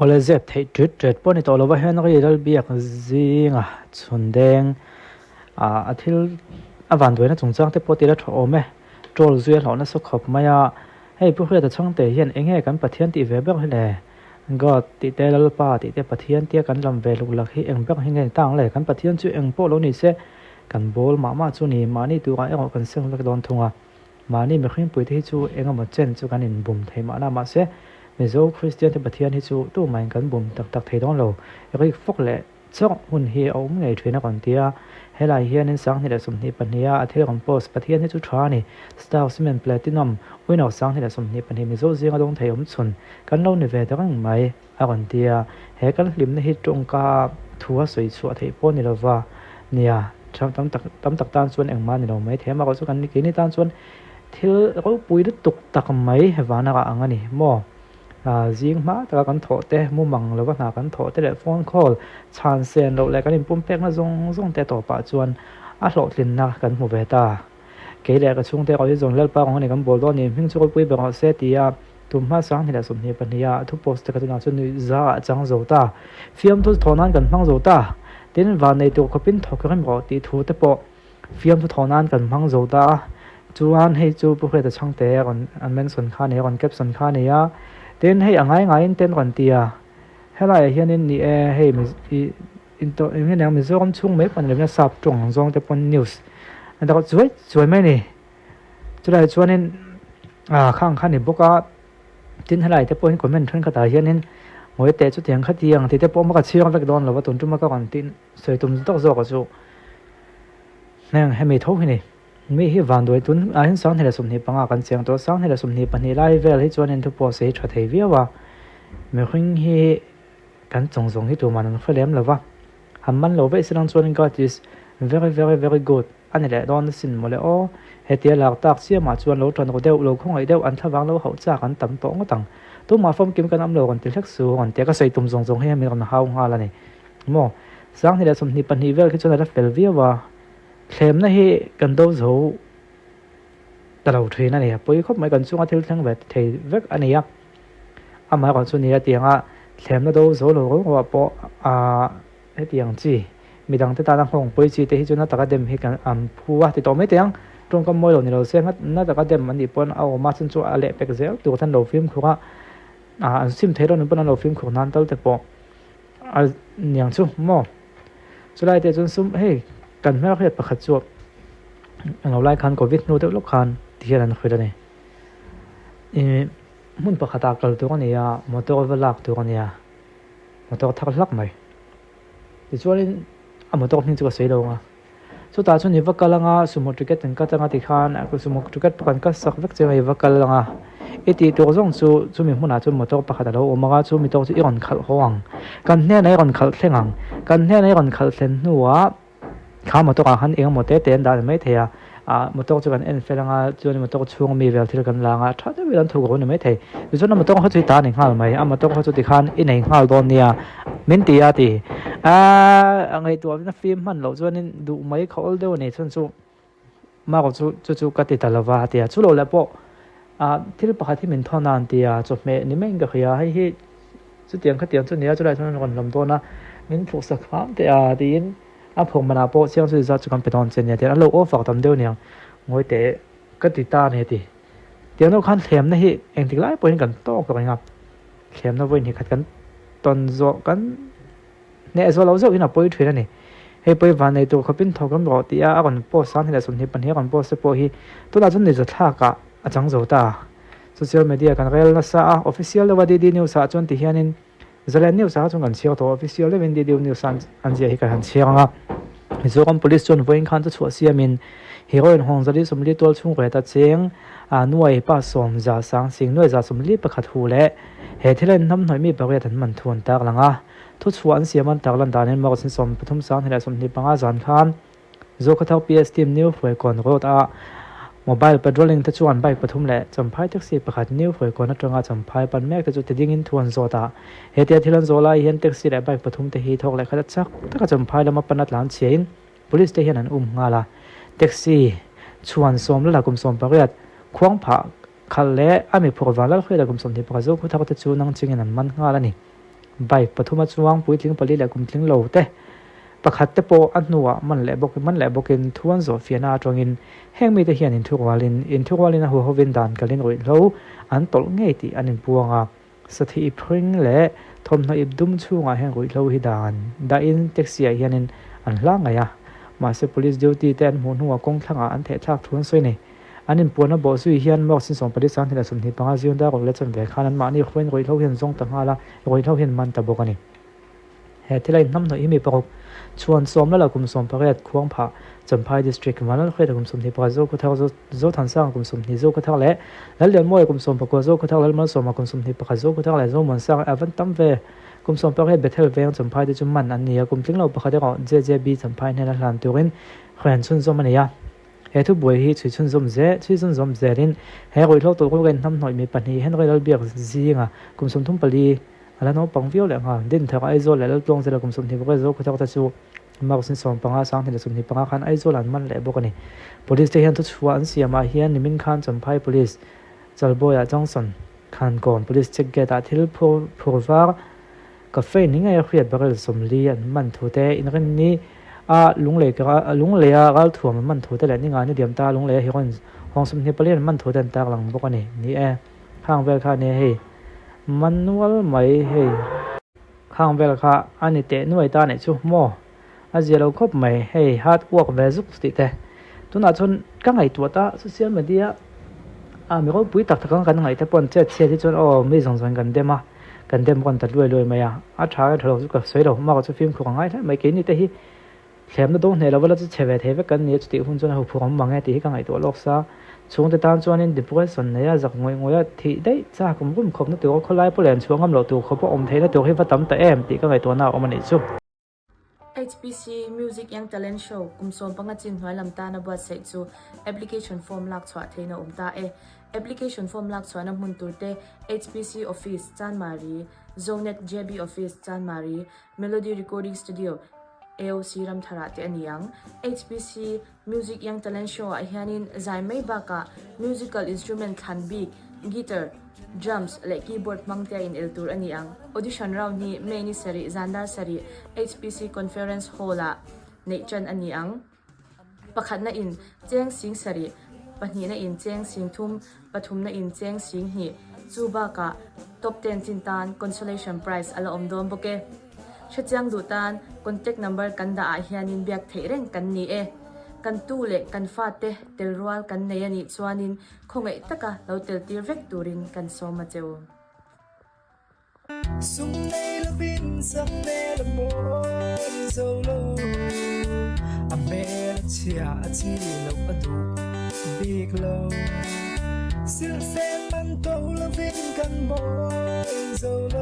hole zet thei tret poni to lova hen ri dal biak zinga chundeng athil awan doina chungchang te poti la tho me trol zui hlawna so khop maya hei pu hre ta changte hian enge kan pathian ti ve ber hele god ti te lal pa ti te pathian tia kan lam ve luk lak hi eng ber hinge tang le kan pathian chu eng po lo ni se kan bol ma chu ni mani tu ga eng kan seng lak don thunga mani me khim pui te chu enga ma chen chu kan in bum thei ma na ma se mizo christian te pathian hi chu tu mai kan bum tak tak thei don lo ri fok le chok hun hi om ngei thina kan tia helai hian in sang ni da sum ni pania athil kan post pathian hi chu thra ni star cement platinum win of sang ni da sum ni pani mizo zinga dong thei om chun kan lo ni ve dang mai a kan tia he kan lim na hi tong ka thua soi chu thei pon ni lova nia tam tak tan chuan engma ni lo mai thema ko chu kan ni ki ni tan chuan thil ro pui du tuk tak mai hewana ka angani mo riêng má ta kan tho te mu mang lo wa na kan tho te le phone call chan sen lo le kan in pum pek na zong te to pa chuan a hlo tlin na kan mu ve ta ke le ka chung te ko zong lel pa ngong ni kan bol do ni hing chu ko pui be ko se tia tum ma sang ni la sum ni pania thu post ka tu na chu ni za chang zo ta fiam tu thonan kan mang zo ta tin van nei tu ko pin thok ram ro ti thu te po fiam tu thonan kan mang zo ta chuan hei chu pu hre ta chang te kon an men son kha ne kon caption kha ne ya ten hei angai ngai in ten kon tia helai hian in ni hei mi into em ne mi zo kom chung me pan le na sap tong zong te pon news an da chuai mai ni chulai chuan in khang khan ni boka tin helai te pon comment thon ka ta hian in ngoi te chu tiang kha tiang ti te po ma ka chiang vek don lo wa tun tu ma ka kon tin soi tum tok zo ka chu nang hemi tho hi ni mi hi van doi tun a hin sang hela sum ni panga kan chang to sang hela sum ni pani lai vel hi chuan in thu po se tha thei viawa me khing hi kan chong hi tu man khalem lawa hamman lo ve silang chuan god is very good ani le don sin mole o hetia lak tak sia ma chuan lo tron ko deu lo khong ai deu an thawang lo hau cha kan tam to ngotang tu ma fom kim kan am lo kon til thak su on te ka sei tum zong he mi kon hau nga la ni mo sang hela sum ni pani vel ki chuan la fel viawa khlem na hi kan do zo talo thina ne poi khop mai kan chunga thil thang ve thei vek ania ama kan chu nia tianga khlem na do zo lo wa po he tiang chi midang te ta na khong poi chi te hi chuna taka dem hi kan am phuwa ti to me tiang tong kam moi lo ni lo se ngat na taka dem ani pon aw ma chun chu ale pek zel tu than lo film khuwa an sim thero nun pon lo film khu nan tal te po nyang chu mo chulai te chun sum hey kan me khet pakhat chu ang lai khan covid no te lo khan tian an khida ne mun pakhata kal tu ne ya motor velak tu ne ya motor thak lak mai ti chuan a motor ni chu sei lo nga chu ta chu ni vakalanga sumo ticket tan ka tanga ti khan a ku sumo ticket pakan ka sak vek che mai vakalanga eti to zong chu mi hmuna chu motor pakhata lo omaga chu mi to chu iron khal hoang kan ne nei ron khal thlengang kan ne nei ron khal thlen nuwa kha motor a han eng mote ten da mai theya motor chu kan en felanga chu ni motor chung mi vel thil kan langa tha de wilan thu go ni mai thei chu na motor ha chu ta ni ngal mai a motor ha chu ti khan in ei ngal don nia min ti ati angai tu na film man lo chu nin du mai khol de ni chun chu ma ko chu ka ti talawa tia chu lo la po thil pakhat hi min thona an tia chu me ni mai ga khia hi hi chu tiang kha tiang chu nia chu lai chu kon lam to na min thu sak kham te tin a phong mana po chiang chu za chu kan peton chen ne te a lo o fak tam deu niang ngoi te ka ti ta ne ti tiang no khan thlem na hi eng tik lai poin kan to ka ngap thlem na voin hi khat kan ton zo kan ne zo lo zo ina poi thina ni he poi van nei tu khopin thokam ro ti a kon po san hila sun hi pan he kon po se po hi to la chun ni za tha ka a chang zo ta social media kan rel na sa official wa di news sa chun ti hianin Zalen news sa chung kan chiao to official le ven di news an je hi kan chianga Mizoram police chon voin khan chu siamin heroin hong zali somli tol chung re ta cheng nuai pa som za sang sing noi za somli pakhat hu le he thilen nam noi mi bagya than man thun tak langa thu chuan siaman taklan danin ma sin som pathum sang hela som ni panga zan khan zo khathau ps team new foi kon rot mobile patrolling ta chuan bike pathum le champhai taxi pakhat new foi kon atanga champhai pan mek ta chu te ding in thuan zota hetia thilan zola hian taxi le bike pathum te hi thok le khat chak taka champhai lama panat lan chein police te hian an ngala taxi chuan som la kum som pariat khwang pha khal le ami phurwala khoi la kum som ni pakha zo khu thak te chu nang chingin an man ngala ni ใบปฐุมช่วงปุ้ยทิ้งปลีและกุมทิ้งโลเตประคัดเตโปอันนัวมันแหละบอกกินทวนโซเฟียนาตรงอินแห่งมีแต่เฮียนอินทุกวาลินหัววินดานกันลินโอยเราอันตลเงยติอันอินปวงอ่ะสถิพริงและทมนอิบดุมช่วงอ่ะแห่งโอยเราฮิดานได้อินเท็กซี่เฮียนินอันล่างไงอ่ะมาเซ police duty แต่อันหัวกงทั้งอันเททักทวนสวยนี่อันนี้ปวดนะบอกสุยเฮียนบอกสินสองปฏิสันที่ละสมที่ปังอาซิอนได้ก็เล็ดจนเวกขานั้นมานี่คนโอยเราเห็นทรงต่างหากละโอยเราเห็นมันตะบอกกันนี่เหตุที่ไรน้ำหน่อยมีประกอบชวนสมแล้วเราคุมสมประเทศควงผาจำพายดิสตริกมาแล้วเคยแต่คุมสมที่ประโจกุเท่าโจทันสร้างคุมสมที่โจกุเท่าและเรียนมวยคุมสมประกอบโจกุเท่าแล้วมาสมมาคุมสมที่ประโจกุเท่าและโจมันสร้างเอวันตั้มเวคุมสมประเทศเบเทลเวงจำพายที่จุมันอันนี้คุมทิ้งเราประคองเจเจบีจำพายในหลานตัวรินแขวนชุนสมมันเนี่ยเหตุบุยฮีช่วยชุนสมเจช่วยชุนสมเจรินเหตุเราตัวกันทำหน่อยมีปัญหาให้เราเบียกซีงอ่ะคุมสมทุ่มปลีแล้วน้องปังวิวเลยค่ะดินเธอไอโซแล้วลงเสร็จแล้วกุมสมที่พวกเราคุยกันจู่มาสินสองปังอาสังที่สมที่ปังอาคันไอโซหลันมันแหละบอกกันนี่ police ที่เห็นทุกชัวอันเสียมาเฮียนนิมินคันจำพาย police จัลโบยาจงสันคันก่อน police เช็คเกตอาทิลพูวาร์กาแฟนี่ไงเครียดบริสมลีอันมันถูแต่อินกันนี้ลุงเล่ก็ถ่วงมันถูแต่แหละนี่งานนี่เดียมตาลุงเล่เห็นห้องสมที่เปลี่ยนมันถูแต่ตาหลังบอกกันนี่ข้างเวลคาเนี่ยเฮมันวัลไม่เฮข้างเวลคาอันนี้เตะหน่วยตาเนี่ยชูโมอาเจเราคบไม่เฮฮาร์ดวอร์กเวซุกสติเตตัวนั้นชนก็ไงตัวตาโซเชียลมีเดียมีคนปุ้ยตักกันไงแต่ปนเจ็ดเชียที่ชนไม่สงสารกันเดมากันเดมคนตัดรวยไหมช้าทะเลาะกับสวยเรามากกว่าฟิล์มของไงท่านไม่เก่งนี่แต่ที่แถมตัวเนี่ยเราเวลาจะเฉลยเทวกันเนี่ยจุดที่หุ่นจนหัวผมบางไงที่ก็ไงตัวโลกซะช่วงที่ตามจวนนี้ดิบก็สนเนี่ยจากงวยที่ได้จากผมก็มีครบนั่นตัวเขาไล่ผู้เล่นช่วงกำลังตัวเขาพออมเทนั่นตัวให้ฟัดตั้มแต่ที่ก็ไงตัวหน้าออกมาเนี่ยชุบ HPC Music Young Talent Show กุมโซนปังจินหอยลำตาณบัดเสกจู application form ลักษณะเทนตาapplication form ลักษณะมุนตุเต HPC Office จานมารี Zonet JB Office จานมารี Melody Recording Studio AOC รำธาราเตอันยัง HPC Music Young Talent Show ไอฮันินใจไม่บากะ musical instrument ขันบีguitar drums และ keyboard มังเตียอินเอลตูร์อันยัง audition round นี้เมนิสรีซันดาร์สรี HPC Conference Hall ละในจันอันยังประคัดน่ะอินเจียงสิงสรีปนีน่ะอินเจียงสิงทุ่มปทุมน่ะอินเจียงสิงหีจูบากะ top 10จินตาน consolation prize อลอมโดมโบเกชัดจังดูตาน contact number กันดาอาเฮียนินเบียกเทเร่งกันนี้กันตู้เล็กกันฟาดเตะเตลรัวกันในยันนิชวานินคงไอตะกะเราเตลตีเวกตูรินกันโซมาเจวสุมในละบินสัมเมละโมนโซโลอเมลเชียที่ลบอดูบีกโลสิลเซมันโตละบินกันโมนโซโล